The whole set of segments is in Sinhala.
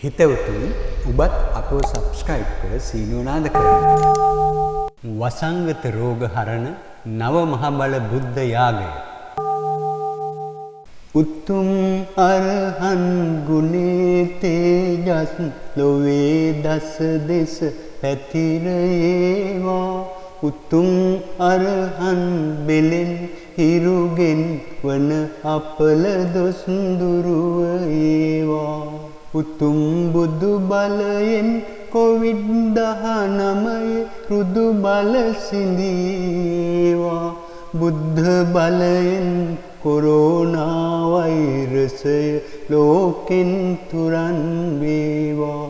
හිතවතුනි ඔබත් අපව සබ්ස්ක්‍රයිබ් කර සීනුව නාද කරන්න. වසංගත රෝග හරණ නව මහ බල බුද්ධ යාගය. උතුම් අරහන් ගුණේ තේජස් ලොවේ දස දෙස පැතිරේවා. උතුම් අරහන් බෙලෙන් හිරුගෙන් වන අපල දොස් දුරුව ඒවා. උතුම් බුදු බලයෙන් COVID-19 රුදු බල සිඳීවා. බුද්ධ බලයෙන් කොරෝනා වෛරසය ලෝකෙන් තුරන් වේවා.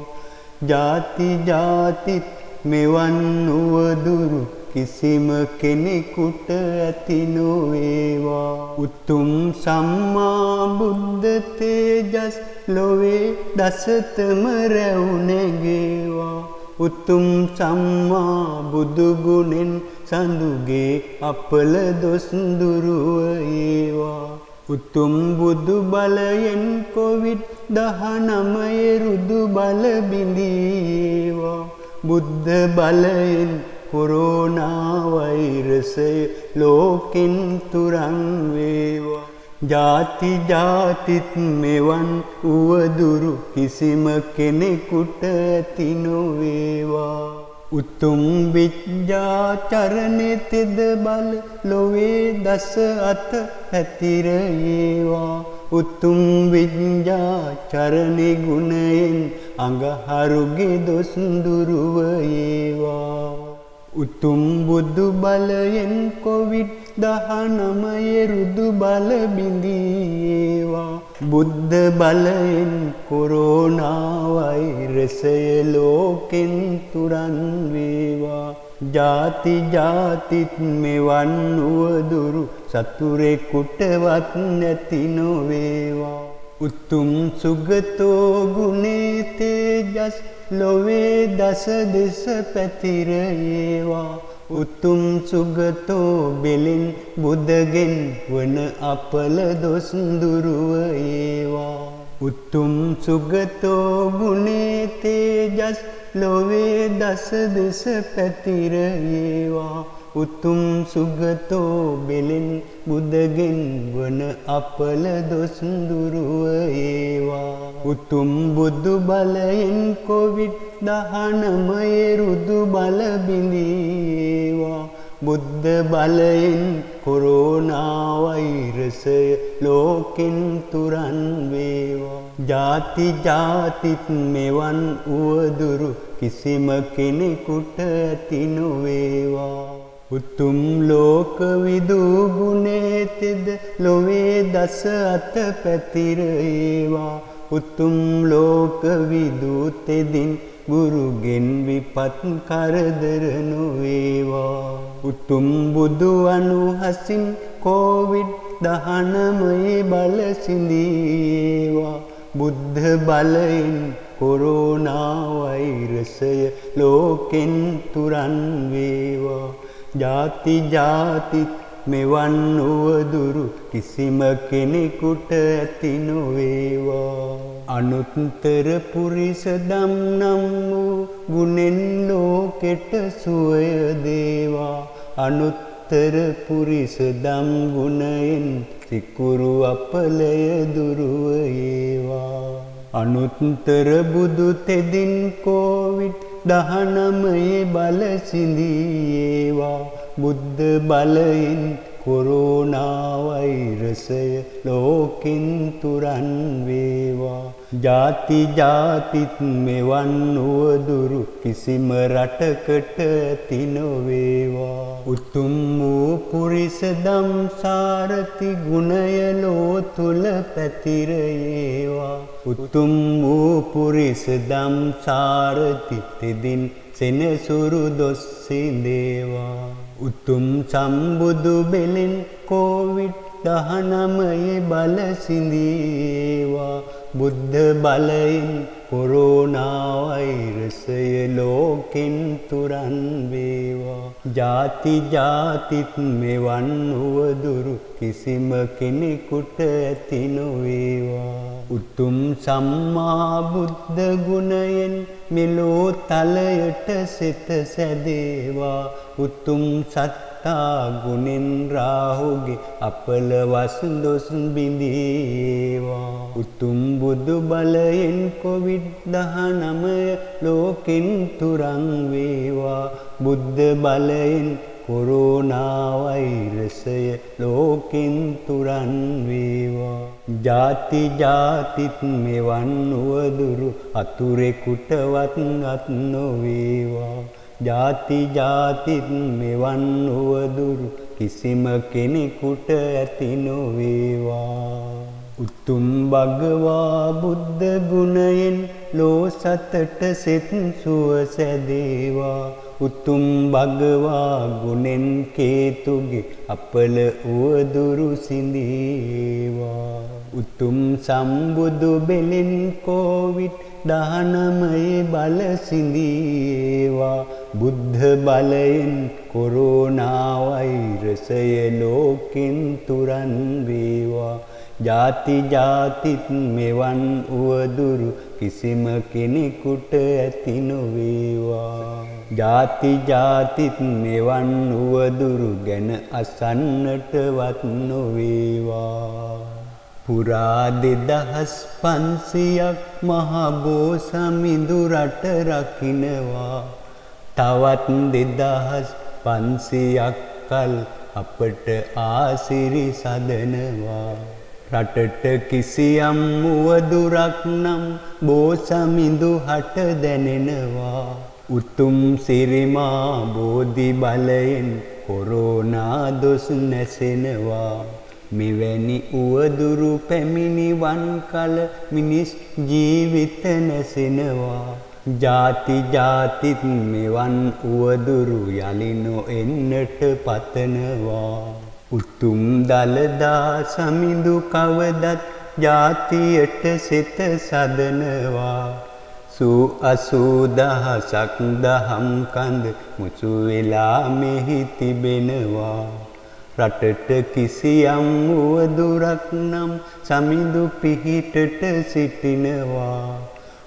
ජාති ජාතිත් මෙවන් උවදුරු කිසිම කෙනෙකුට ඇති නොවේවා. උතුම් සම්මා බුද්ධ තේජස් ලොවේ දසතම රැවුනැගේවා. උතුම් සම්මා බුදු ගුණෙන් සඳුගේ අපල දොස් දුරුව ඒවා. උතුම් බුදු බලයෙන් COVID-19 රුදු බල බිඳීවා. බුද්ධ බලයෙන් කොරෝනා වෛරසය ලෝකෙන් තුරන් වේවා. ජාති ජාතිත් මෙවන් උවදුරු කිසිම කෙනෙකුට ඇති නොවේවා. උතුම් විජ්ජාචරණේ තෙද බල ලොවේ දස අත පැතිරේවා. උතුම් විජ්ජාචරණේ ගුණයෙන් අඟහරුගේ දොස් දුරුව ඒවා. උතුම් බුදු බලයෙන් COVID-19 රුදු බල බිඳීවා. බුද්ධ බලයෙන් කොරෝනා වෛරසය ලෝකෙන් තුරන් වේවා. ජාති ජාතිත් මෙවන් උවදුරු සතුරෙකුටවත් නැති නොවේවා. උතුම් සුගතෝ ගුණේ තේජස් ලොවේ දස දෙස පැතිරේවා. උතුම් සුගතෝ බෙලින් බුදගෙන් වන අපල දොස් දුරුව ඒවා. උතුම් සුගතෝ ගුණේ තේජස් ලොවේ දස දෙස පැතිරේවා. උතුම් සුගතෝ බෙලින් බුදගෙන් වන අපල දොස් දුරුව ඒවා. උතුම් බුදු බලයෙන් COVID-19 රුදු බල බිඳීවා. බුද්ධ බලයෙන් කොරෝනා වෛරසය ලෝකෙන් තුරන් වේවා. ජාති ජාතිත් මෙවන් උවදුරු කිසිම කෙනෙකුට ඇති නොවේවා. උතුම් ලෝක විදු ගුණේ තෙද ලොවේ දස අත පැතිරේවා. උතුම් ලෝක විදු තෙදින් ගුරුගෙන් විපත් කරදර නොවේවා. උතුම් බුදු අනුහසින් COVID-19 බල සිඳීවා. බුද්ධ බලයෙන් කොරෝනා වෛරසය ලෝකෙන් තුරන් වේවා. ජාති ජාතිත් මෙවන් උවදුරු කිසිම කෙනෙකුට ඇති නොවේවා. අනුත්තර පුරිස දම් නම් වූ ගුණෙන් ලෝකෙට සුවය දේවා. අනුත්තර පුරිස දම් ගුණයෙන් සිකුරු අපලය දුරුව ඒවා. අනුත්තර බුදු තෙදින් COVID-19 බල සිඳීවා. බුද්ධ බලයෙන් කොරෝනා වෛරසය ලෝකෙන් තුරන් වේවා. ජාති ජාතිත් මෙවන් උවදුරු කිසිම රටකට ඇති නොවේවා. උතුම් වූ පුරිස දම් සාරති ගුණය ලෝ තුල පැතිරේවා. උතුම් වූ පුරිස දම් සාරති තෙදින් සෙනසුරු දොස් සිඳේවා. උතුම් සම්බුදු බෙලෙන් COVID-19 බල සිඳීවා. බුද්ධ බලයෙන් කොරෝනා වෛරසය ලෝකෙන් තුරන් වේවා. ජාති ජාතිත් මෙවන් උවදුරු කිසිම කෙනෙකුට ඇති නොවේවා. උතුම් සම්මා බුද්ධ ගුණයෙන් මෙලෝ තලයට සිත සැදේවා. උතුම් සත්තා ගුණෙන් රාහුගේ අපල වස්දොස් බිඳේවා. උතුම් බුදු බලයෙන් COVID-19 ලෝකෙන් තුරන් වේවා. බුද්ධ බලයෙන් කොරෝනා වෛරසය ලෝකෙන් තුරන් වේවා. ජාති ජාතිත් මෙවන් උවදුරු අතුරෙකුටවත් අත් නොවේවා. ජාති ජාතිත් මෙවන් උවදුරු කිසිම කෙනෙකුට ඇති නොවේවා. උතුම් භගවා බුද්ධ ගුණයෙන් ලෝ සතට සෙත් සුව සැදේවා. උතුම් භගවා ගුණෙන් කේතුගේ අපල උවදුරු සිඳේවා. උතුම් සම්බුදු බෙලෙන් COVID-19 බල සිඳේවා. බුද්ධ බලයෙන් කොරෝනා වෛරසය ලෝකෙන් තුරන් වේවා. ජාති ජාතිත් මෙවන් උවදුරු කිසිම කෙනෙකුට ඇති නොවේවා. ජාති ජාතිත් මෙවන් උවදුරු ගැන අසන්නටවත් නොවේවා. පුරා 2500ක් මහ බෝසමිඳු රට රකින්නවා. තවත් 2500ක් කල් අපට ආසිරි සදනවා. රටට කිසියම් උවදුරක් නම් බෝසමිඳු හට දැනෙනවා. උතුම් සිරිමා බෝධි බලයෙන් කොරෝනා දොස් නැසෙනවා. මෙවැනි උවදුරු පැමිණිවන් කල මිනිස් ජීවිත නැසෙනවා. ජාති ජාතිත් මෙවන් උවදුරු යලි නොඑන්නට පතනවා. උතුම් දළදා සමිඳු කවදත් ජාතියට සිත සදනවා. සූ 80000ක් දහම් කඳ මුසු වෙලා මෙහි තිබෙනවා. රටට කිසියම් උවදුරක් නම් සමිඳු පිහිටට සිටිනවා.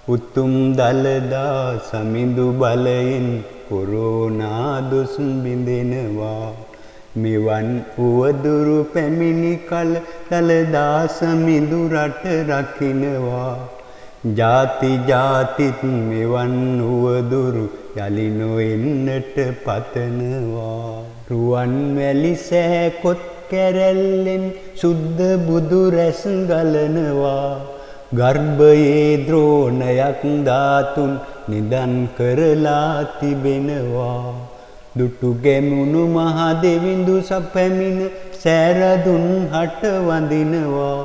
උතුම් දළදා සමිඳු බලයෙන් කොරෝනා දොස් බිඳෙනවා. මෙවන් උවදුරු පැමිණි කල දළදා සමිඳු රට රකින්නවා. ජාති ජාතිත් මෙවන් උවදුරු යලි නොඑන්නට පතනවා. රුවන්වැලි සෑකොත් කැරැල්ලෙන් සුද්ධ බුදු රැස් ගලනවා. ගර්භයේ ද්‍රෝණයක් ධාතුන් නිදන් කරලා තිබෙනවා. දුටු ගැමුණු මහ දෙවිඳු සපැමිණ සෑරදුන් හට වඳිනවා.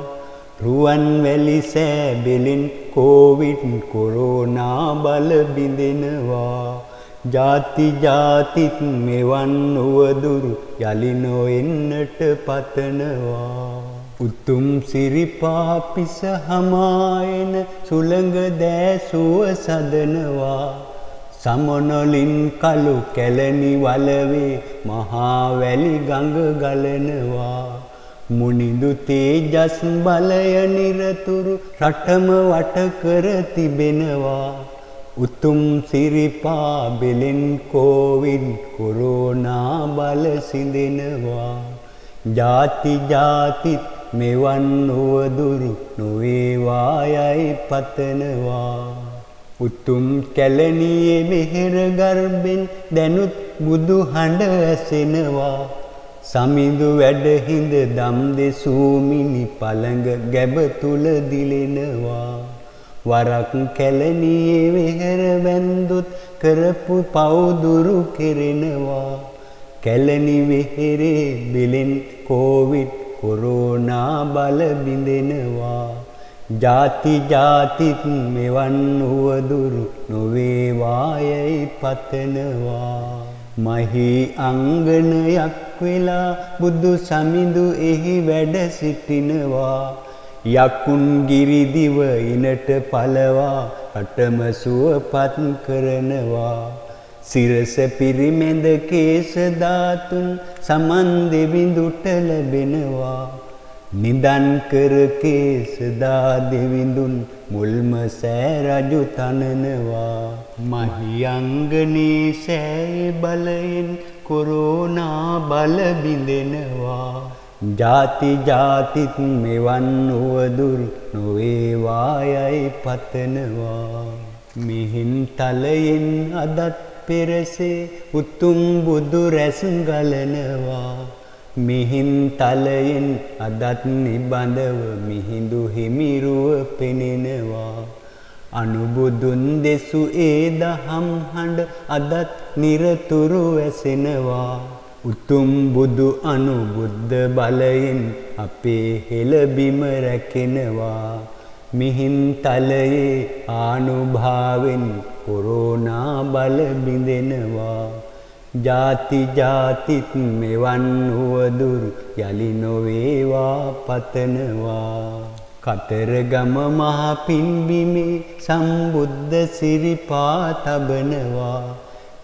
රුවන්වැලි සෑබෙලින් COVID කොරෝනා බල බිඳෙනවා. ජාති ජාතිත් මෙවන් උවදුරු යලි නොඑන්නට පතනවා. උතුම් සිරිපා පිස හමායන සුළඟ දෑසුව සදනවා. සමනොලින් කළු කැලණි වලවේ මහා වැලි ගඟ ගලනවා. මුනිදු තේජස් බලය නිරතුරු රටම වට කර තිබෙනවා. උතුම් සිරිපා බෙලෙන් COVID කොරෝනා බල සිඳෙනවා. ජාති ජාතිත් මෙවන් උවදුරු නොවේවා යයි පතනවා. උතුම් කැලණියේ මෙහෙර ගර්භෙන් දැනුත් බුදු හඬ ඇසෙනවා. සමිඳු වැඩ හිඳ දම් දෙසූ මිනි පළඟ ගැබ තුල දිලෙනවා. වරක් කැලණියේ වෙහෙර වැන්දුත් කරපු පවුදුරු කෙරෙනවා. කැලණි වෙහෙරේ බෙලෙන් COVID කොරෝනා බල බිඳෙනවා. ජාති ජාතිත් මෙවන් උවදුරු නොවේවා යයි පතනවා. මහී අංගනයක් වෙලා බුදු සමිඳු එහි වැඩ සිටිනවා. යකුන් ගිරිදිව ඉනට පලවා රටම සුවපත් කරනවා. සිරස පිරිමැද කේශ ධාතුන් සමන් දෙවිඳුට ලැබෙනවා. නිදන් කර කේසදා දෙවිඳුන් මුල්ම සෑ රජු තනනවා. මහියංගනේ සෑය බලයෙන් කොරෝනා බල බිඳෙනවා. ජාති ජාතිත් මෙවන් උවදුරු නොවේවායයි පතනවා. මිහින් තලයෙන් අදත් පෙරසේ උතුම් බුදු රැස් ගලනවා. මිහින් තලයෙන් අදත් නිබඳව මිහිඳු හිමිරුව පෙනෙනවා. අනුබුදුන් දෙසු ඒ දහම් හඬ අදත් නිරතුරු ඇසෙනවා. උතුම් බුදු අනුබුද්ධ බලයෙන් අපේ හෙළබිම රැකෙනවා. මිහින් තලයේ ආනුභාවෙන් කොරෝනා බල බිඳෙනවා. ජාති ජාතිත් මෙවන් උවදුරු යලි නොවේවා පතනවා. කතරගම මහ පින්බිමේ සම්බුද්ධ සිරිපා තබනවා.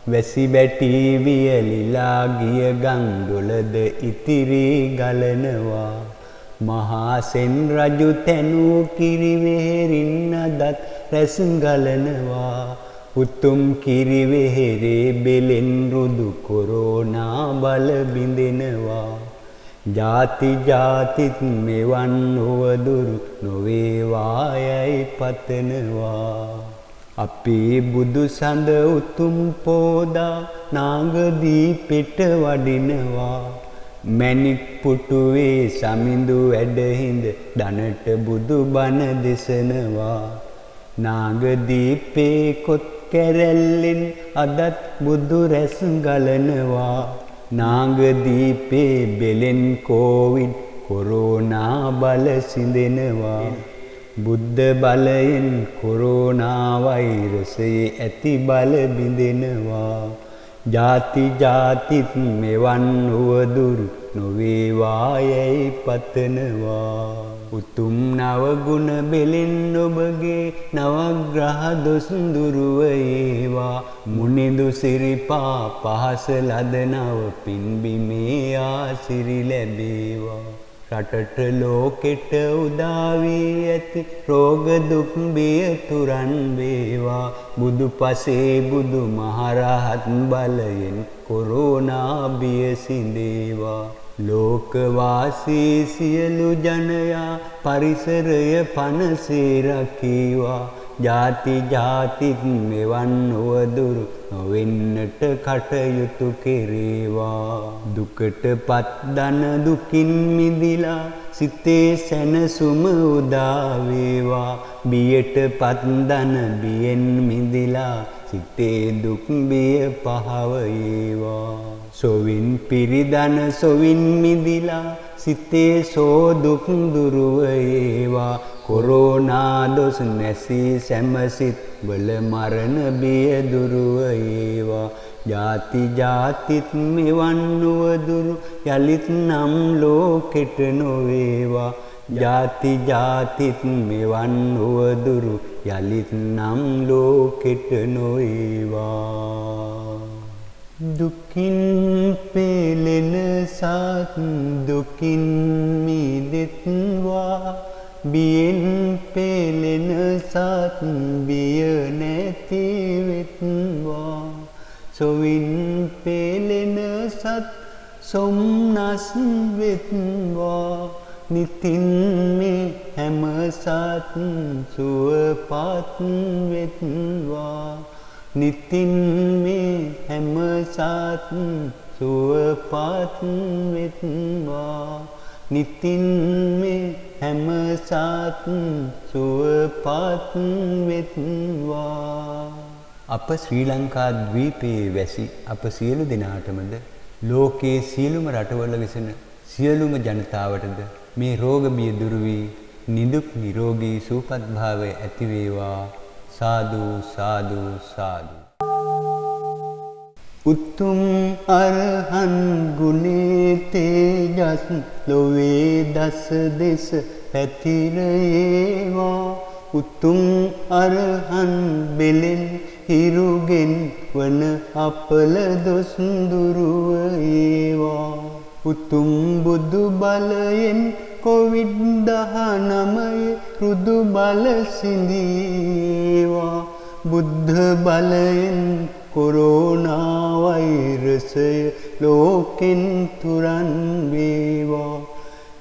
වැසි බැටි වියලිලා ගිය ගංගොලද ඉතිරි ගලනවා. මහා සෙන් රජු තැනූ කිරිවෙහෙරින් අදත් රැස් ගලනවා. උතුම් කිරිවෙහෙරේ බෙලෙන් රුදු කොරෝනා බල බිඳෙනවා. ජාති ජාතිත් මෙවන් උවදුරු නොවේවායයි පතනවා. අපේ බුදු සඳ උතුම් පෝදා නාගදීපෙට වඩිනවා. මැණික් පුටුවේ සමිඳු වැඩහිඳ දනට බුදු බණ දෙසනවා. නාගදීපේ කොත් කැරැල්ලෙන් අදත් බුදු රැස් ගලනවා. නාගදීපේ බෙලෙන් කෝවිඩ් කොරෝනා බල සිඳෙනවා. බුද්ධ බලයෙන් කොරෝනා වෛරසයේ ඇති බල බිඳෙනවා. ජාති ජාතිත් මෙවන් උවදුරු නොවේවායයි පතනවා. උතුම් නවගුණ බෙලෙන් ඔබගේ නවග්‍රහ දොස් දුරුව ඒවා. මුනිදු සිරිපා පහස ලද නව පින්බිමේ ආසිරි ලැබේවා. රටට ලෝකෙට උදා වී ඇති රෝග දුක් බිය තුරන් වේවා. බුදු පසේ බුදු මහරහත් බලයෙන් කොරෝනා බිය සිඳේවා. ලෝකවාසී සියලු ජනයා පරිසරය පනසේ රකීවා. ජාති ජාතිත් මෙවන් උවදුරු නොවෙන්නට කටයුතු කෙරේවා. දුකට පත් දන දුකින් මිදිලා සිතේ සැනසුම උදා වේවා. බියට පත් දන බියෙන් මිදිලා සිතේ දුක් බිය පහව ඒවා. සොවින් පිරිදන සොවින් මිදිලා සිතේ සෝ දුක් දුරුව ඒවා. කොරෝනා දොස් නැසී සැමසිත් වල මරණ බිය දුරුව ඒවා. ජාති ජාතිත් මෙවන් උවදුරු යලිත් නම් ලෝකෙට නොවේවා. ජාති ජාතිත් මෙවන් උවදුරු යලිත් නම් ලෝකෙට නොවේවා. දුකින් පෙළෙන සත් දුකින් මිදෙත්වා. බියෙන් පෙළෙන සත් බිය නැති වෙත්වා. සොවින් පෙළෙන සත් සොම්නස් වෙත්වා. නිතින් මේ හැම සත් සුවපත් වෙත්වා. නිතින් මේ හැම සත් සුවපත් වෙත්වා. නිතින් මේ හැම සත් සුවපත් වෙත්වා. අප ශ්‍රී ලංකා ද්වීපයේ වැසි අප සියලු දෙනාටමද ලෝකයේ සියලුම රටවල වෙසෙන සියලුම ජනතාවටද මේ රෝග බිය දුරු වී නිදුක් නිරෝගී සුවපත් භාවය ඇති වේවා. සාදු සාදු සාදු. උතුම් අරහන් ගුණේ තේජස් ලොවේ දස දෙස පැතිර ඒවා. උතුම් අරහන් බෙලෙන් හිරුගෙන් වන අපල දොස් දුරුව ඒවා උතුම් බුදු බලයෙන් COVID-19 රුදු බල සිඳීවා බුද්ධ බලයෙන් කොරෝනා වෛරසය ලෝකෙන් තුරන් වේවා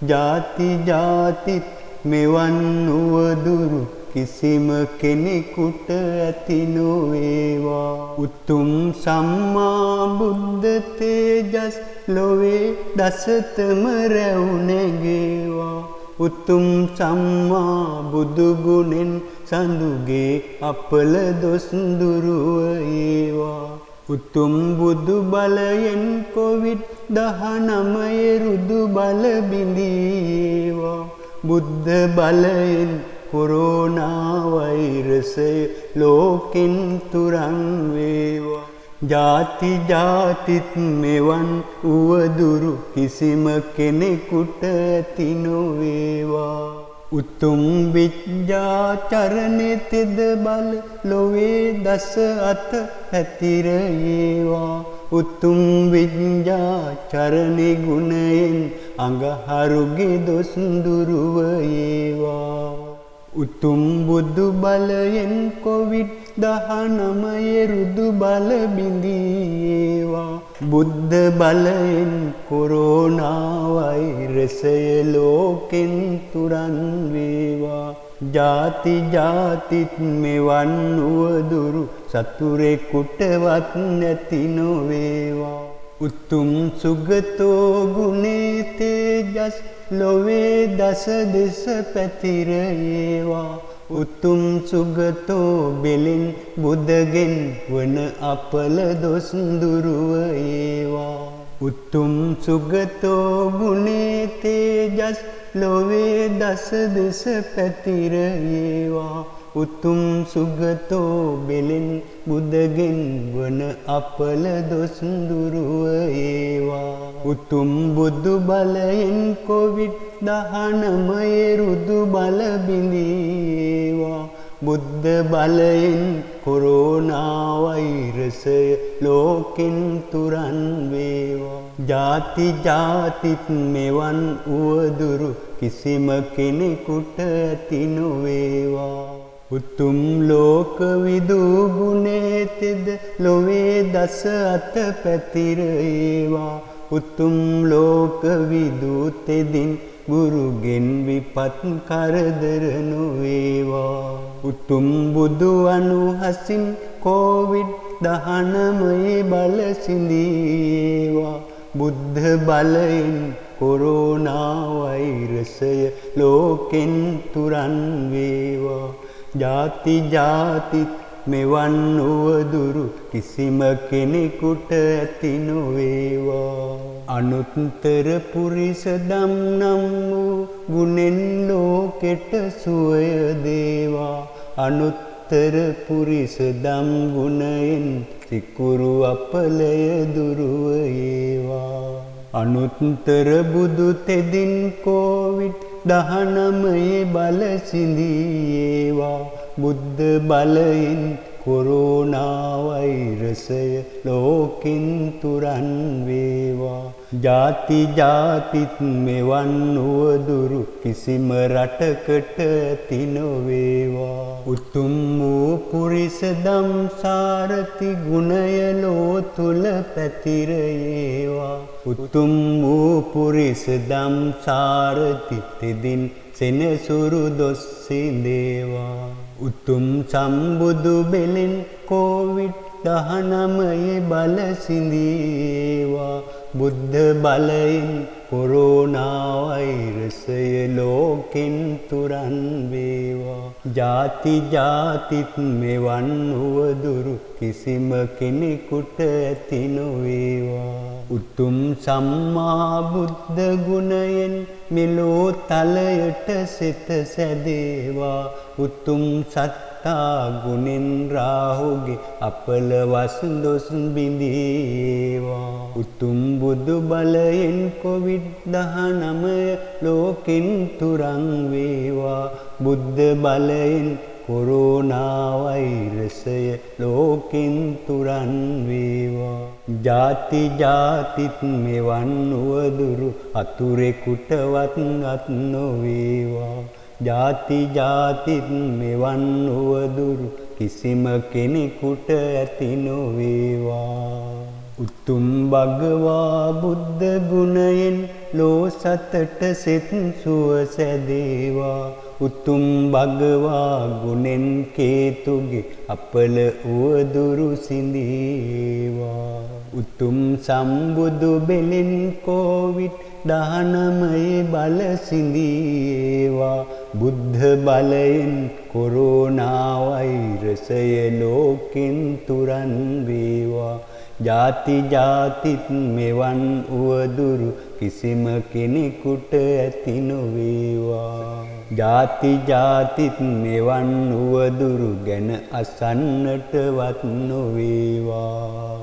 ජාති ජාතිත් මෙවන් උවදුරු කිසිම කෙනෙකුට ඇති නොවේවා උතුම් සම්මා බුද්ධ තේජස් ලොවේ දසතම රැවුනැගේවා උතුම් සම්මා බුදු ගුණෙන් සඳුගේ අපල දොස් දුරුව ඒවා උතුම් බුදු බලයෙන් COVID-19 රුදු බල බිඳීවා බුද්ධ බලයෙන් කොරෝනා වෛරසය ලෝකෙන් තුරන් වේවා ජාති ජාතිත් මෙවන් උවදුරු කිසිම කෙනෙකුට ඇති නොවේවා උතුම් විද්‍යාචරණෙ තෙද බල ලොවේ දස අත පැතිරේවා උතුම් විද්‍යාචරණෙ ගුණයෙන් අඟහරුගේ දොස් දුරුව ඒවා උතුම් බුදු බලයෙන් COVID-19 රුදු බල බිඳීවා බුද්ධ බලයෙන් කොරෝනා වෛරසය ලෝකෙන් තුරන් වේවා ජාති ජාතිත් මෙවන් උවදුරු සතුරෙකුටවත් නැති නොවේවා උතුම් සුගතෝ ගුණේ තේජස් ලොවේ දස දෙස පැතිරේවා උතුම් සුගතෝ බෙලින් බුදගෙන් වන අපල දොස් දුරුව ඒවා උතුම් සුගතෝ ගුණේ තේජස් ලොවේ දස දෙස පැතිරේවා උතුම් සුගතෝ බෙලින් බුදගෙන් වන අපල දොස් දුරුව ඒවා උතුම් බුදු බලයෙන් COVID-19 රුදු බල බිඳීවා බුද්ධ බලයෙන් කොරෝනා වෛරසය ලෝකෙන් තුරන් වේවා ජාති ජාතිත් මෙවන් උවදුරු කිසිම කෙනෙකුට ඇති නොවේවා උතුම් ලෝක විදු ගුණේ තෙද ලොවේ දස අත පැතිරේවා උතුම් ලෝක විදු තෙදින් ගුරුගෙන් විපත් කරදර නොවේවා උතුම් බුදු අනුහසින් COVID-19 බල සිඳීවා බුද්ධ බලයෙන් කොරෝනා වෛරසය ලෝකෙන් තුරන් වේවා ජාති ජාතිත් මෙවන් උවදුරු කිසිම කෙනෙකුට ඇති නොවේවා අනුත්තර පුරිස දම් නම් වූ ගුණෙන් ලෝකෙට සුවය දේවා අනුත්තර පුරිස දම් ගුණයෙන් සිකුරු අපලය දුරුව ඒවා අනුත්තර බුදු තෙදින් COVID-19 බල සිඳීවා බුද්ධ බලයෙන් කොරෝනා වෛරසය ලෝකෙන් තුරන් වේවා ජාති ජාතිත් මෙවන් උවදුරු කිසිම රටකට ඇති නොවේවා උතුම් වූ පුරිස දම් සාරති ගුණය ලෝ තුල පැතිරේවා උතුම් වූ පුරිස දම් සාරති තෙදින් සෙනසුරු දොස් සිඳේවා උතුම් සම්බුදු බෙලෙන් COVID-19 බල සිඳීවා බුද්ධ බලයෙන් කොරෝනා වෛරසය ලෝකෙන් තුරන් වේවා ජාති ජාතිත් මෙවන් උවදුරු කිසිම කෙනෙකුට ඇති නොවේවා උතුම් සම්මා බුද්ධ ගුණයෙන් මෙලෝ තලයට සිත සැදේවා උතුම් සත්තා ගුණෙන් රාහුගේ අපල වස් දොස් බිඳීවා උතුම් බුදු බලයෙන් COVID-19 ලෝකෙන් තුරන් වේවා බුද්ධ බලයෙන් කොරෝනා වෛරසය ලෝකෙන් තුරන් වේවා. ජාති ජාතිත් මෙවන් උවදුරු අතුරෙකුටවත් අත් නොවේවා. ජාති ජාතිත් මෙවන් උවදුරු කිසිම කෙනෙකුට ඇති නොවේවා. උතුම් භගවා බුද්ධ ගුණයෙන් ලෝ සතට සෙත් සුව සැදේවා. උතුම් භගවා ගුණෙන් කේතුගේ අපල උවදුරු සිඳේවා. උතුම් සම්බුදු බෙලෙන් COVID-19 බල සිඳේවා. බුද්ධ බලයෙන් කොරෝනා වෛරසය ලෝකෙන් තුරන් වේවා. ජාති ජාතිත් මෙවන් උවදුරු කිසිම කෙනෙකුට ඇති නොවේවා. ජාති ජාතිත් මෙවන් උවදුරු ගැන අසන්නටවත් නොවේවා.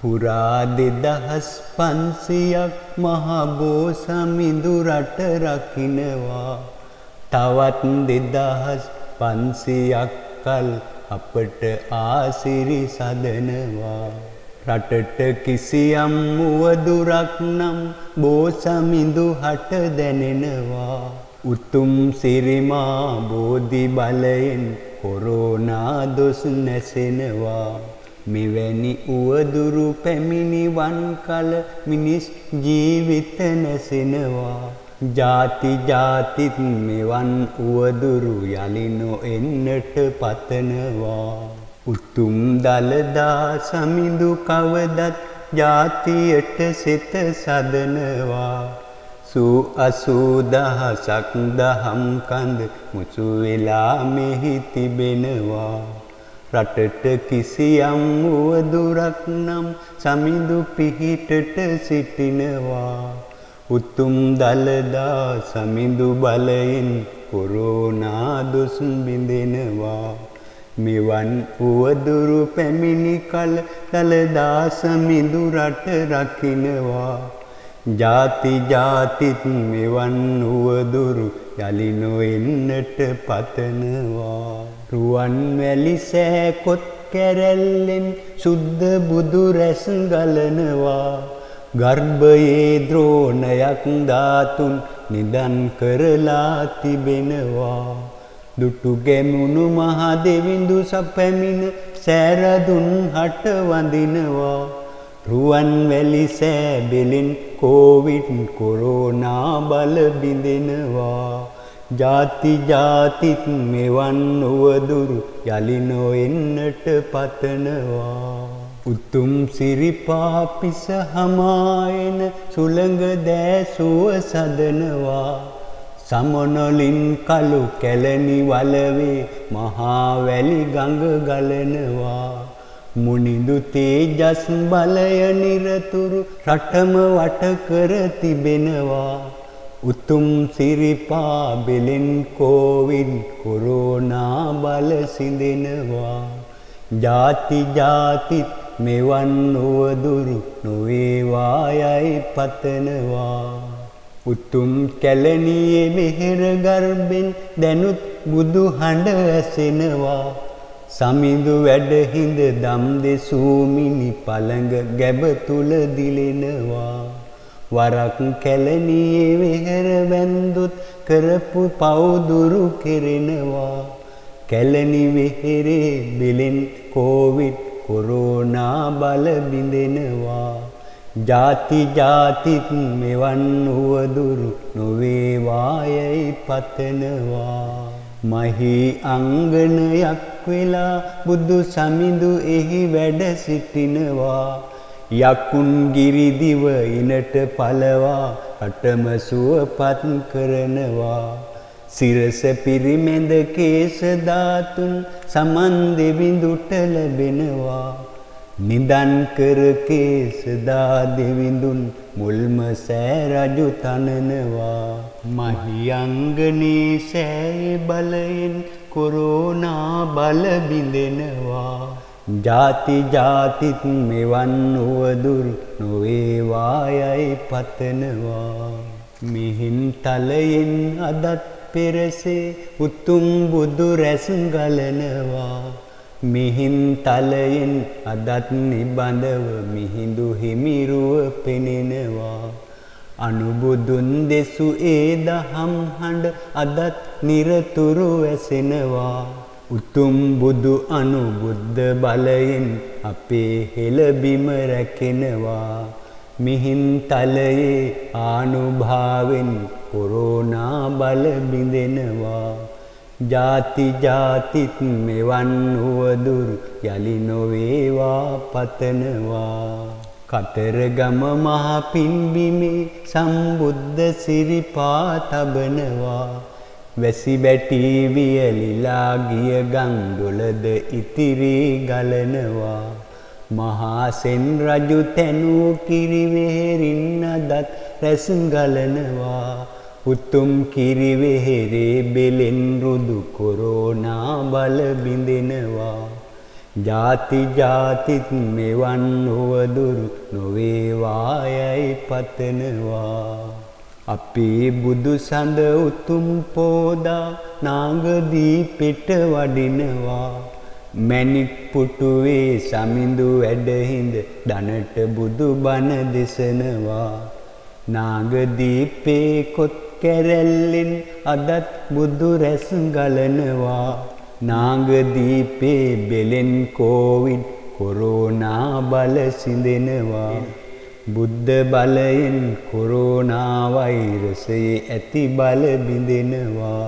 පුරා 2500ක් මහ බෝසමිඳු රට රකින්නවා. තවත් 2500ක් කල් අපට ආසිරි සදනවා. රටට කිසියම් උවදුරක් නම් බෝසමිඳු හට දැනෙනවා. උතුම් සිරිමා බෝධි බලයෙන් කොරෝනා දොස් නැසෙනවා. මෙවැනි උවදුරු පැමිණිවන් කල මිනිස් ජීවිත නැසෙනවා. ජාති ජාතිත් මෙවන් උවදුරු යලි නොඑන්නට පතනවා. උතුම් දළදා සමිඳු කවදත් ජාතියට සිත සදනවා. සූ 80000ක් දහම් කඳ මුසු වෙලා මෙහි තිබෙනවා. රටට කිසියම් උවදුරක් නම් සමිඳු පිහිටට සිටිනවා. උතුම් දළදා සමිඳු බලයෙන් කොරෝනා දොස් බිඳෙනවා. මෙවන් උවදුරු පැමිණි කල දළදා සමිඳු රට රකින්නවා. ජාති ජාතිත් මෙවන් උවදුරු යලි නොඑන්නට පතනවා. රුවන්වැලි සෑකොත් කැරැල්ලෙන් සුද්ධ බුදු රැස් ගලනවා. ගර්භයේ ද්‍රෝණයක් ධාතුන් නිදන් කරලා තිබෙනවා. දුටු ගැමුණු මහ දෙවිඳු සපැමිණ සෑරදුන් හට වඳිනවා. රුවන්වැලි සෑබෙලෙන් COVID කොරෝනා බල බිඳෙනවා. ජාති ජාතිත් මෙවන් උවදුරු යලි නොඑන්නට පතනවා. උතුම් සිරිපා පිස හමායන සුළඟ දෑසුව සදනවා. සමනොලින් කළු කැලණි වලවේ මහා වැලි ගඟ ගලනවා. මුනිඳු තේජස් බලය නිරතුරු රටම වට කර තිබෙනවා. උතුම් සිරිපා බෙලෙන් COVID කොරෝනා බල සිඳෙනවා. ජාති ජාතිත් මෙවන් උවදුරු නොවේවා යයි පතනවා. උතුම් කැලණියේ මෙහෙර ගර්භෙන් දැනුත් බුදු හඬ ඇසෙනවා. සමිඳු වැඩ හිඳ දම් දෙසූ මිනි පළඟ ගැබ තුල දිලෙනවා. වරක් කැලණියේ මෙහෙර වැන්දුත් කරපු පවුදුරු කෙරෙනවා. කැලණි වෙහෙරේ බෙලෙන් COVID කොරෝනා බල බිඳෙනවා. ජාති ජාතිත් මෙවන් උවදුරු නොවේවා යයි පතනවා. මහී අංගනයක් වෙලා බුදු සමිඳු එහි වැඩ සිටිනවා. යකුන් ගිරිදිව ඉනට පලවා රටම සුවපත් කරනවා. සිරස පිරිමැද කේස ධාතුන් සමන් දෙවිඳුට ලැබෙනවා. නිදන් කර කේසදා දෙවිඳුන් මුල්ම සෑ රජු තනනවා. මහියංගනේ සෑයේ බලයෙන් කොරෝනා බල බිඳෙනවා. ජාති ජාතිත් මෙවන් උවදුරු නොවේවා යයි පතනවා. මිහින් තලයෙන් අදත් පෙරසේ උතුම් බුදු රැස් ගලනවා මිහින් තලයෙන් අදත් නිබඳව මිහිඳු හිමිරුව පෙනෙනවා අනුබුදුන් දෙසු ඒ දහම් හඬ අදත් නිරතුරු ඇසෙනවා උතුම් බුදු අනුබුද්ධ බලයෙන් අපේ හෙළබිම රැකෙනවා මිහින් තලයේ ආනුභාවෙන් කොරෝනා බල බිඳෙනවා ජාති ජාතිත් මෙවන් වුවදුරු යලි නොවේවා පතනවා කතරගම මහ පින්බිමේ සම්බුද්ධ සිරිපා තබනවා වැසි බැටි වියලිලා ගිය ගම් දොළද ඉතිරි ගලනවා මහා සෙන් රජු තැනූ කිරිවෙහෙරින් අදත් රැස් ගලනවා උතුම් කිරිවෙහෙරේ බෙලෙන් රුදු කොරෝනා බල බිඳෙනවා ජාති ජාතිත් මෙවන් වුවදුරු නොවේවා යයි පතනවා අපේ බුදු සඳ උතුම් පෝදා නාගදීපෙට වඩිනවා මැණික් පුටුවේ සමිඳු වැඩහිඳ දනට බුදු බණ දෙසනවා නාගදීපේ කොත් කැරැල්ලෙන් අදත් බුදු රැස් ගලනවා නාගදීපේ බෙලෙන් කෝවිඩ් කොරෝනා බල සිඳෙනවා බුද්ධ බලයෙන් කොරෝනා වෛරසයේ ඇති බල බිඳෙනවා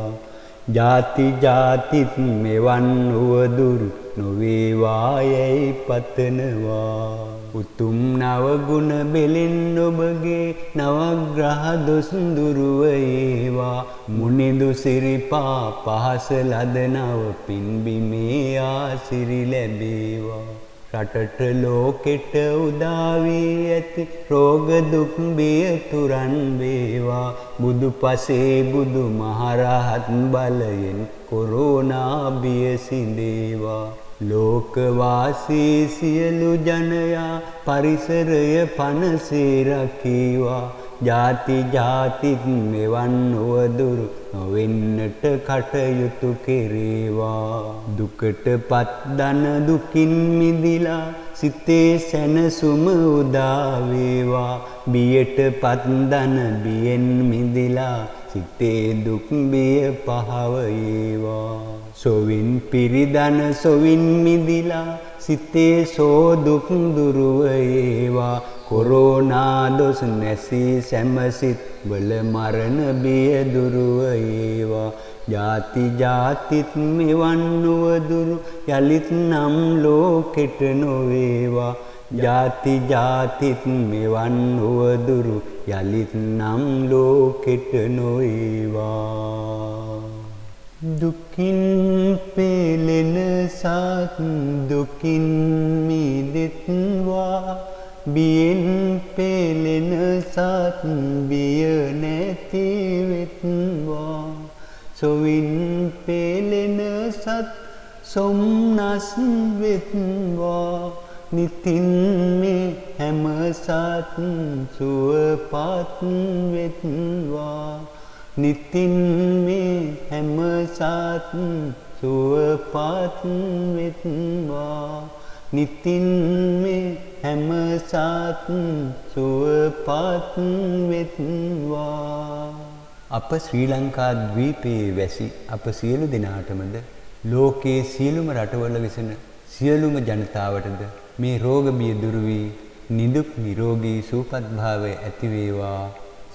ජාති ජාතිත් මෙවන් වුවදුරු නොවේවා යයි පතනවා උතුම් නවගුණ බෙලෙන් ඔබගේ නවග්‍රහ දොස් දුරුව ඒවා මුනිදු සිරිපා පහස ලද නව පින්බිමේ ආසිරි ලැබේවා රටට ලෝකෙට උදා වී ඇති රෝග දුක් බිය තුරන් වේවා බුදු පසේ බුදු මහරහත් බලයෙන් කොරෝනා බිය සිඳේවා ලෝකවාසී සියලු ජනයා පරිසරය පනසේ රකීවා ජාති ජාතිත් මෙවන් වුවදුරු නොවෙන්නට කටයුතු කෙරේවා දුකට පත් දන දුකින් මිදිලා සිතේ සැනසුම උදා වේවා බියට පත් දන බියෙන් මිදිලා සිතේ දුක් බිය පහව ඒවා සොවින් පිරිදන සොවින් මිදිලා සිතේ සෝ දුක් දුරුව ඒවා කොරෝනා දොස් නැසී සැමසිත් වල මරණ බිය දුරුව ඒවා ජාති ජාතිත් මෙවන් වුවදුරු යලිත් නම් ලෝකෙට නොවේවා ජාති ජාතිත් මෙවන් වුවදුරු යලිත් නම් ලෝකෙට නොවේවා දුකින් පෙළෙන සත් දුකින් මිදෙත්වා බියෙන් පෙළෙන සත් බිය නැති වෙත්වා සොවින් පෙළෙන සත් සොම්නස් වෙත්වා නිතින් මේ හැම සත් සුවපත් වෙත්වා නිතින් මේ හැම සත් සුවපත් වෙත්වා නිතින් මේ හැම සත් සුවපත් වෙත්වා අප ශ්‍රී ලංකා ද්වීපයේ වැසි අප සියලු දෙනාටමද ලෝකයේ සියලුම රටවල විසෙන සියලුම ජනතාවටද මේ රෝග බිය දුරු වී නිදුක් නිරෝගී සුවපත් භාවය ඇති වේවා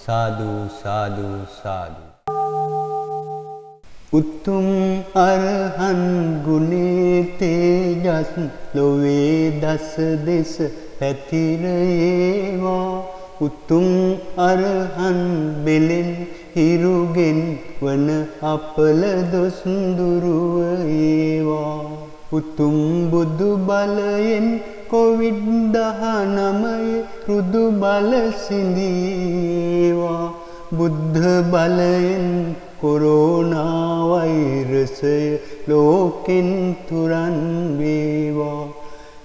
සාදු සාදු සාදු උතුම් අරහන් ගුණේ තේජස් ලොවේ දස දෙස පැතිරේවා උතුම් අරහන් බෙලෙන් හිරුගෙන් වන අපල දොස් දුරුව ඒවා උතුම් බුදු බලයෙන් කොවිඩ්-19 රුදු බල සිඳීවා බුද්ධ බලයෙන් කොරෝනා වෛරසය ලෝකෙන් තුරන් වේවා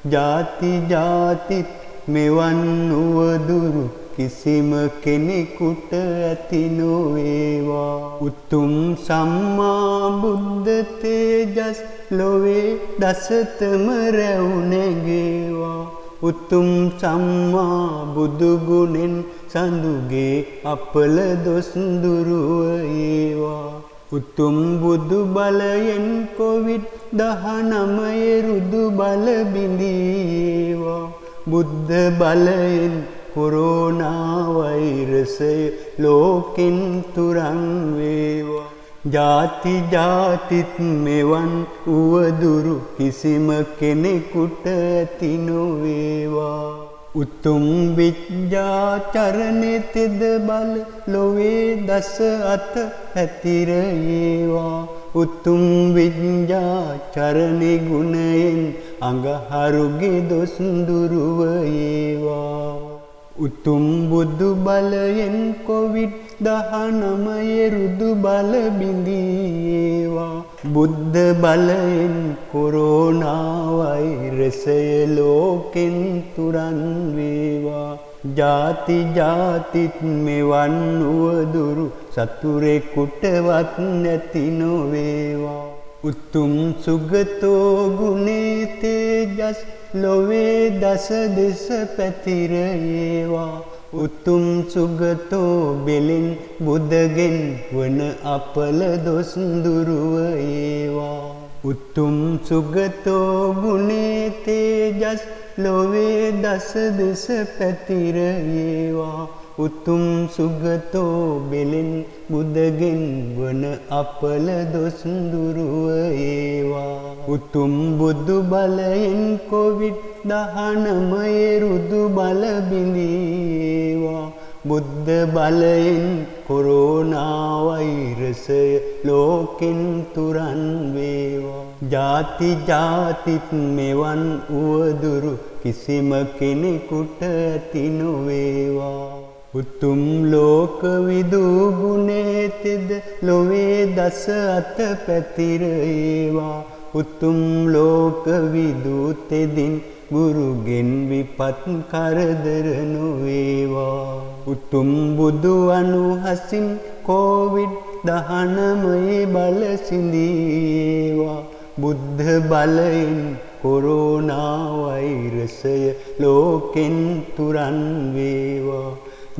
ජාති ජාතිත් මෙවන් වුවදුරු කිසිම කෙනෙකුට ඇති නොවේවා. උතුම් සම්මා බුද්ධ තේජස් ලොවේ දසතම රැව් නැගේවා. උතුම් සම්මා බුදු ගුණෙන් සඳුගේ අපල දොස් දුරුව ඒවා. උතුම් බුදු බලයෙන් COVID-19 රුදු බල බිඳීවා. බුද්ධ බලයෙන් කොරෝනා වෛරසය ලෝකෙන් තුරන් වේවා. ජාති ජාතිත් මෙවන් උවදුරු කිසිම කෙනෙකුට ඇති නොවේවා. උතුම් විද්‍යාචරණේ තෙද බල ලොවේ දස අත පැතිරේවා. උතුම් විද්‍යාචරණේ ගුණයෙන් අඟහරුගේ දොස් දුරුව ඒවා. උතුම් බුදු බලයෙන් COVID-19 රුදු බල බිඳීවා. බුද්ධ බලයෙන් කොරෝනා වෛරසය ලෝකෙන් තුරන් වේවා. ජාති ජාතිත් මෙවන් උවදුරු සතුරෙකුටවත් නැති නොවේවා. උතුම් සුගතෝ ගුණේ තේජස් ලොවේ දස දෙස පැතිරේවා. උතුම් සුගතෝ බෙලින් බුදගෙන් වන අපල දොස් දුරුව ඒවා. උතුම් සුගතෝ ගුණේ තේජස් ලොවේ දස දෙස පැතිරේවා. උතුම් සුගතෝ බෙලින් බුදගෙන් වන අපල දොස් දුරුව ඒවා. උතුම් බුදු බලයෙන් COVID-19 රුදු බල බිඳීවා. බුද්ධ බලයෙන් කොරෝනා වෛරසය ලෝකෙන් තුරන් වේවා. ජාති ජාතිත් මෙවන් උවදුරු කිසිම කෙනෙකුට ඇති නොවේවා. උතුම් ලෝක විදූ ගුණේ තෙද ලොවේ දස අත පැතිරේවා. උතුම් ලෝක විදූ තෙදින් ගුරුගෙන් විපත් කරදර නොවේවා. උතුම් බුදු අනුහසින් COVID-19 බල සිඳීවා. බුද්ධ බලයෙන් කොරෝනා වෛරසය ලෝකෙන් තුරන් වේවා.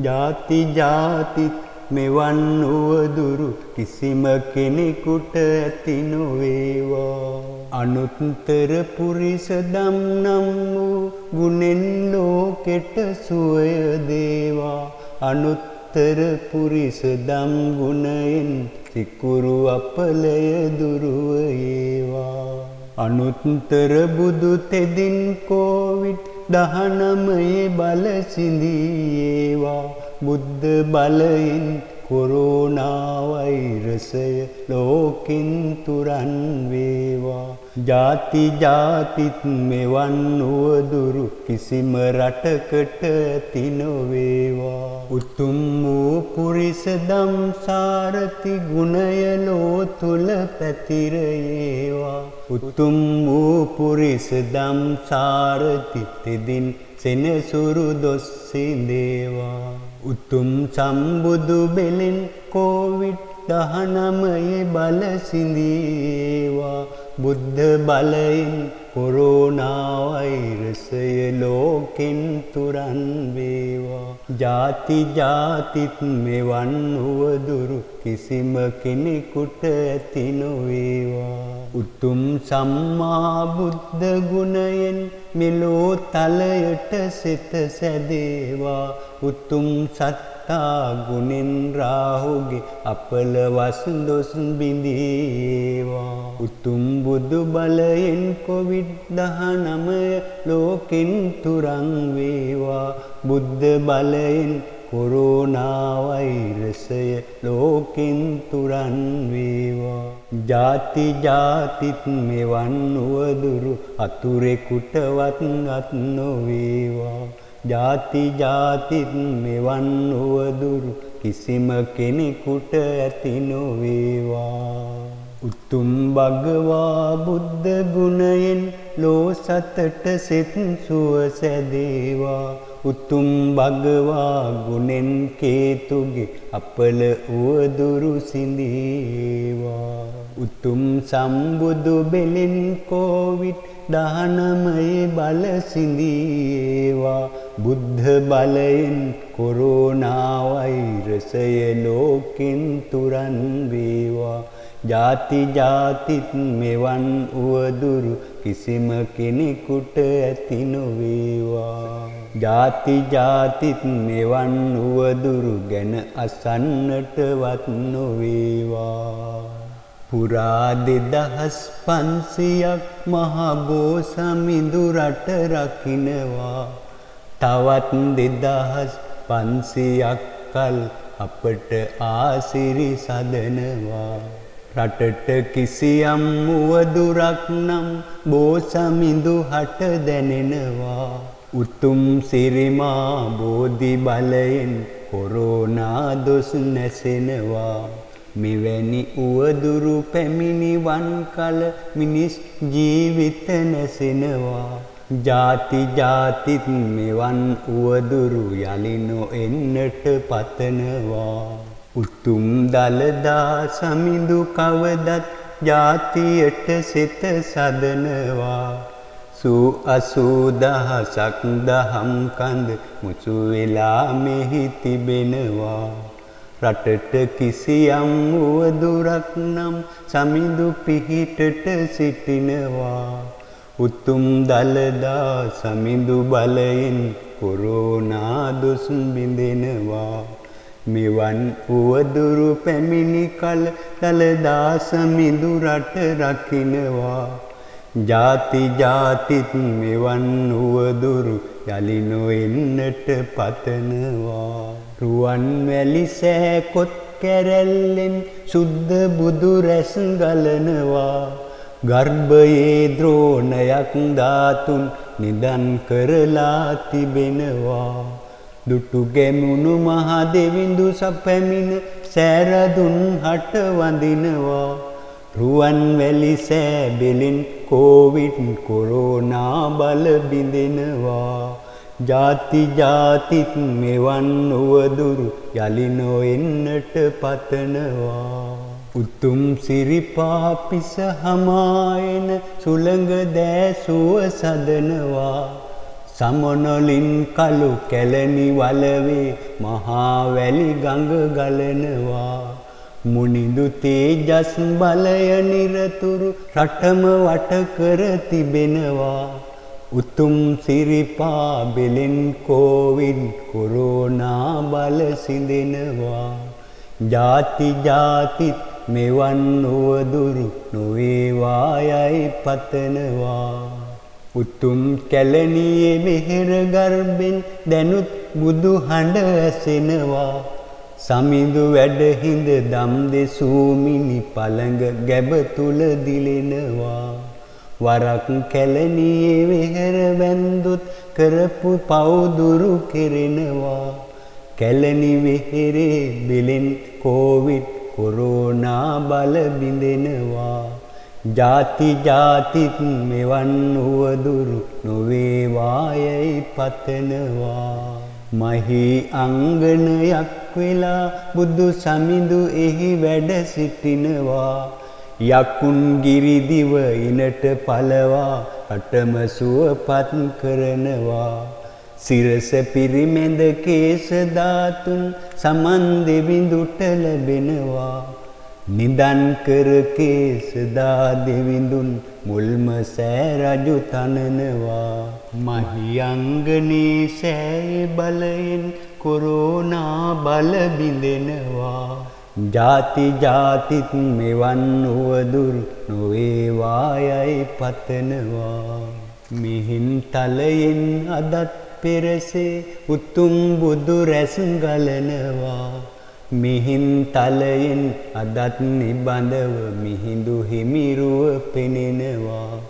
ජාති ජාතිත් මෙවන් උවදුරු කිසිම කෙනෙකුට ඇති නොවේවා. අනුත්තර පුරිස දම් නම් වූ ගුණෙන් ලෝකෙට සුවය දේවා. අනුත්තර පුරිස දම් ගුණයෙන් සිකුරු අපලය දුරුව ඒවා. අනුත්තර බුදු තෙදින් COVID-19 බල සිඳීවා. බුද්ධ බලයෙන් කොරෝනා වෛරසය ලෝකෙන් තුරන් වේවා. ජාති ජාතිත් මෙවන් උවදුරු කිසිම රටකට ඇති නොවේවා. උතුම් වූ පුරිස දම් සාරති ගුණය ලෝ තුල පැතිරේවා. උතුම් වූ පුරිස දම් සාරති තෙදින් සෙනසුරු දොස් සිඳේවා. උතුම් සම්බුදු බෙලෙන් COVID-19 බල සිඳීවා. බුද්ධ බලයෙන් කොරෝනා වෛරසය ලෝකෙන් තුරන් වේවා. ජාති ජාතිත් මෙවන් උවදුරු කිසිම කෙනෙකුට ඇති නොවේවා. උතුම් සම්මා බුද්ධ ගුණයෙන් මෙලෝ තලයට සිත සැදේවා. උතුම් සත්තා ගුණෙන් රාහුගේ අපල වස්දොස් බිඳීවා. උතුම් බුදු බලයෙන් COVID-19 ලෝකෙන් තුරන් වේවා. බුද්ධ බලයෙන් කොරෝනා වෛරසය ලෝකෙන් තුරන් වේවා. ජාති ජාතිත් මෙවන් උවදුරු අතුරෙකුටවත් අත් නොවේවා. ජාති ජාතිත් මෙවන් උවදුරු කිසිම කෙනෙකුට ඇති නොවේවා. උතුම් භගවා බුද්ධ ගුණයෙන් ලෝ සතට සෙත් සුව සැදේවා. උතුම් භගවා ගුණෙන් කේතුගේ අපල උවදුරු සිඳේවා. උතුම් සම්බුදු බෙලෙන් කෝවිඩ් 19 බල සිඳේවා. බුද්ධ බලයෙන් කොරෝනා වෛරසය ලෝකෙන් තුරන් වේවා. ජාති ජාතිත් මෙවන් උවදුරු කිසිම කෙනෙකුට ඇති නොවේවා. ජාති ජාතිත් මෙවන් උවදුරු ගැන අසන්නටවත් නොවේවා. පුරා 2500ක් මහ බෝසමිඳු රට රකින්නවා. තවත් 2500ක් කල් අපට ආසිරි සදනවා. රටට කිසියම් උවදුරක් නම් බෝසමිඳු හට දැනෙනවා. උතුම් සිරිමා බෝධි බලයෙන් කොරෝනා දොස් නැසෙනවා. මෙවැනි උවදුරු පැමිණිවන් කල මිනිස් ජීවිත නැසෙනවා. ජාති ජාතිත් මෙවන් උවදුරු යලි නොඑන්නට පතනවා. උතුම් දළදා සමිඳු කවදත් ජාතියට සිත සදනවා. සූ 80000ක් දහම් කඳ මුසු වෙලා මෙහි තිබෙනවා. රටට කිසියම් උවදුරක් නම් සමිඳු පිහිටට සිටිනවා. උතුම් දළදා සමිඳු බලයෙන් කොරෝනා දොස් බිඳෙනවා. මෙවන් උවදුරු පැමිණි කල දළදා සමිඳු රට රකින්නවා. ජාති ජාතිත් මෙවන් උවදුරු යලි නොඑන්නට පතනවා. රුවන්වැලි සෑකොත් කැරැල්ලෙන් සුද්ධ බුදු රැස් ගලනවා. ගර්භයේ ද්‍රෝණයක් ධාතුන් නිදන් කරලා තිබෙනවා. දුටු ගැමුණු මහ දෙවිඳු සපැමිණ සෑරදුන් හට වඳිනවා. රුවන්වැලි සෑබෙලින් කොවිඩ් කොරෝනා බල බිඳෙනවා. ජාති ජාතිත් මෙවන් උවදුරු යලි නොඑන්නට පතනවා. උතුම් සිරිපා පිස හමායන සුළඟ දෑසුව සදනවා. සමනොලින් කළු කැලණි වලවේ මහා වැලි ගඟ ගලනවා. මුනිදු තේජස් බලය නිරතුරු රටම වට කර තිබෙනවා. උතුම් සිරිපා බෙලෙන් කොවිඩ් කොරෝනා බල සිඳෙනවා. ජාති ජාතිත් මෙවන් උවදුරු නොවේවා යයි පතනවා. උතුම් කැලණියේ මෙහෙර ගර්භෙන් දැනුත් බුදු හඬ ඇසෙනවා. සමිඳු වැඩ හිඳ දම් දෙසූ මිනි පළඟ ගැබ තුල දිලෙනවා. වරක් කැලණියේ වෙහෙර වැන්දුත් කරපු පව් දුරු කෙරෙනවා. කැලණි වෙහෙරේ බෙලෙන් කොවිඩ් කොරෝනා බල බිඳෙනවා. ජාති ජාතිත් මෙවන් උවදුරු නොවේවා යයි පතනවා. මහී අංගනයක් වෙලා බුදු සමිඳු එහි වැඩ සිටිනවා. යකුන් ගිරිදිව ඉනට පලවා රටම සුවපත් කරනවා. සිරස පිරිමැද කේස ධාතුන් සමන් දෙවිඳුට ලැබෙනවා. නිදන් කර කේසදා දෙවිඳුන් මුල්ම සෑ රජු තනනවා. මහියංගනේ සෑය බලයෙන් කොරෝනා බල බිඳෙනවා. ජාති ජාතිත් මෙවන් උවදුරු නොවේවා යයි පතනවා. මිහින් තලයෙන් අදත් පෙරසේ උතුම් බුදු රැස් ගලනවා. මිහින් තලයෙන් අදත් නිබඳව මිහිඳු හිමිරුව පෙනෙනවා.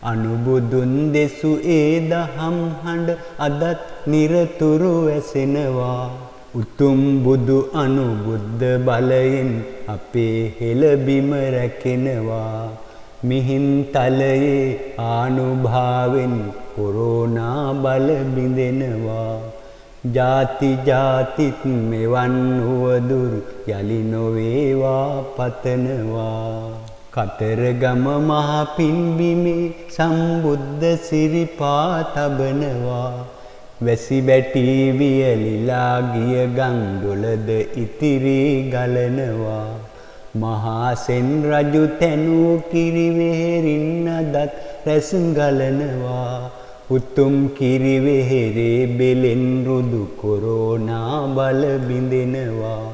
අනුබුදුන් දෙසු ඒ දහම් හඬ අදත් නිරතුරු ඇසෙනවා. උතුම් බුදු අනුබුද්ධ බලයෙන් අපේ හෙළබිම රැකෙනවා. මිහින්තලයේ ආනුභාවෙන් කොරෝනා බල බිඳෙනවා. ජාති ජාතිත් මෙවන් උවදුරු යලි නොවේවා පතනවා. කතරගම මහ පින්බිමේ සම්බුද්ධ සිරිපා තබනවා. වැසි බැටි වියලිලා ගිය ගංඩොලද ඉතිරි ගලනවා. මහා සෙන් රජු තැනූ කිරිවෙහෙරින් අදත් රැස් ගලනවා. උතුම් කිරිවෙහෙරේ බෙලෙන් රුදු කොරෝනා බල බිඳෙනවා.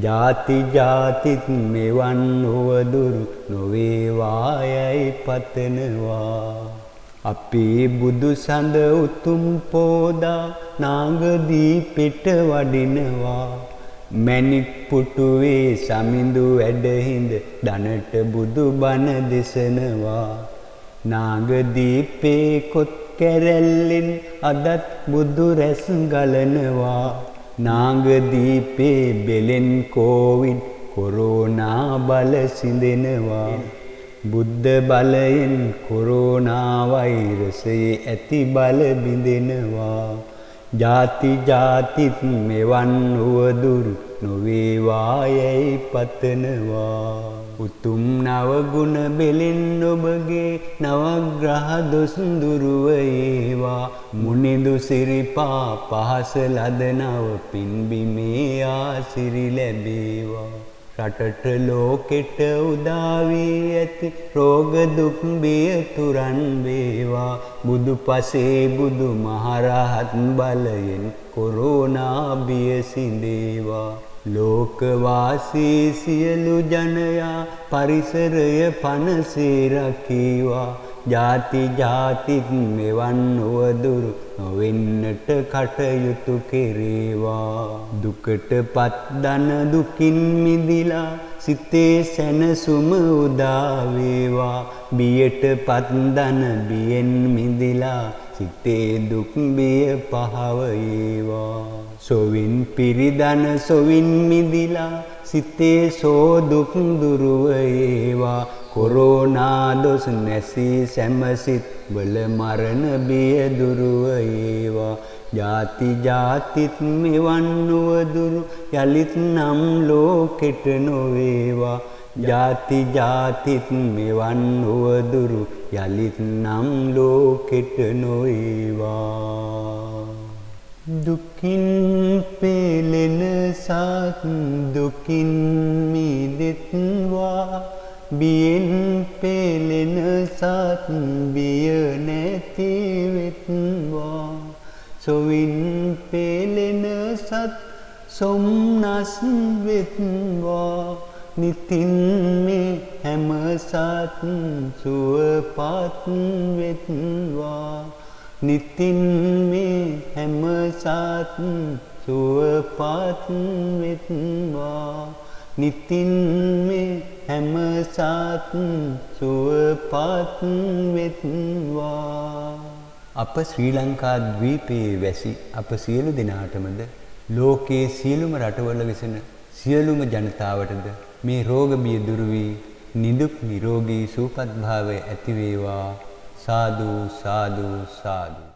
ජාති ජාතිත් මෙවන් උවදුරු නොවේවා යයි පතනවා. අපේ බුදු සඳ උතුම් පෝදා නාගදීපෙට වඩිනවා. මැණික් පුටුවේ සමිඳු වැඩහිඳ දනට බුදු බණ දෙසනවා. නාගදීපේ කොත් කැරැල්ලෙන් අදත් බුදු රැස් ගලනවා. නාගදීපේ බෙලෙන් කෝවිඩ් කොරෝනා බල සිඳෙනවා. බුද්ධ බලයෙන් කොරෝනා වෛරසයේ ඇති බල බිඳෙනවා. ජාති ජාතිත් මෙවන් උවදුරු නොවේවා යයි පතනවා. උතුම් නවගුණ බෙලෙන් ඔබගේ නවග්‍රහ දොස් දුරුව ඒවා. මුනිදු සිරිපා පහස ලද නව පින්බිමේ ආසිරි ලැබේවා. රටට ලෝකෙට උදා වී ඇති රෝග දුක් බිය තුරන් වේවා. බුදු පසේ බුදු මහරහත් බලයෙන් කොරෝනා බිය සිඳේවා. ලෝකවාසී සියලු ජනයා පරිසරය පනසේ රකීවා. ජාති ජාතිත් මෙවන් උවදුරු නොවෙන්නට කටයුතු කෙරේවා. දුකට පත් දන දුකින් මිදිලා සිතේ සැනසුම උදා වේවා. බියට පත් දන බියෙන් මිදිලා සිතේ දුක් බිය පහව ඒවා. සොවින් පිරිදන සොවින් මිදිලා සිතේ සෝ දුක් දුරුව ඒවා. කොරෝනා දොස් නැසී සැමසිත් වල මරණ බිය දුරුව ඒවා. ජාති ජාතිත් මෙවන් උවදුරු යලිත් නම් ලෝකෙට නොවේවා. ජාති ජාතිත් මෙවන් උවදුරු යලිත් නම් ලෝකෙට නොවේවා. දුකින් පෙළෙන සත් දුකින් මිදෙත්වා. බියෙන් පෙළෙන සත් බිය නැති වෙත්වා. සොවින් පෙළෙන සත් සොම්නස් වෙත්වා. නිතින් මේ හැම සත් සුවපත් වෙත්වා. නිතින් මේ හැම සත් සුවපත් වෙත්වා. නිතින් මේ හැම සත් සුවපත් වෙත්වා. අප ශ්‍රී ලංකා ද්වීපයේ වැසි අප සියලු දෙනාටමද ලෝකයේ සියලුම රටවල වෙසෙන සියලුම ජනතාවටද මේ රෝග බිය දුරු වී නිදුක් නිරෝගී සුවපත් භාවය ඇති වේවා. සාදු සාදු සාදු.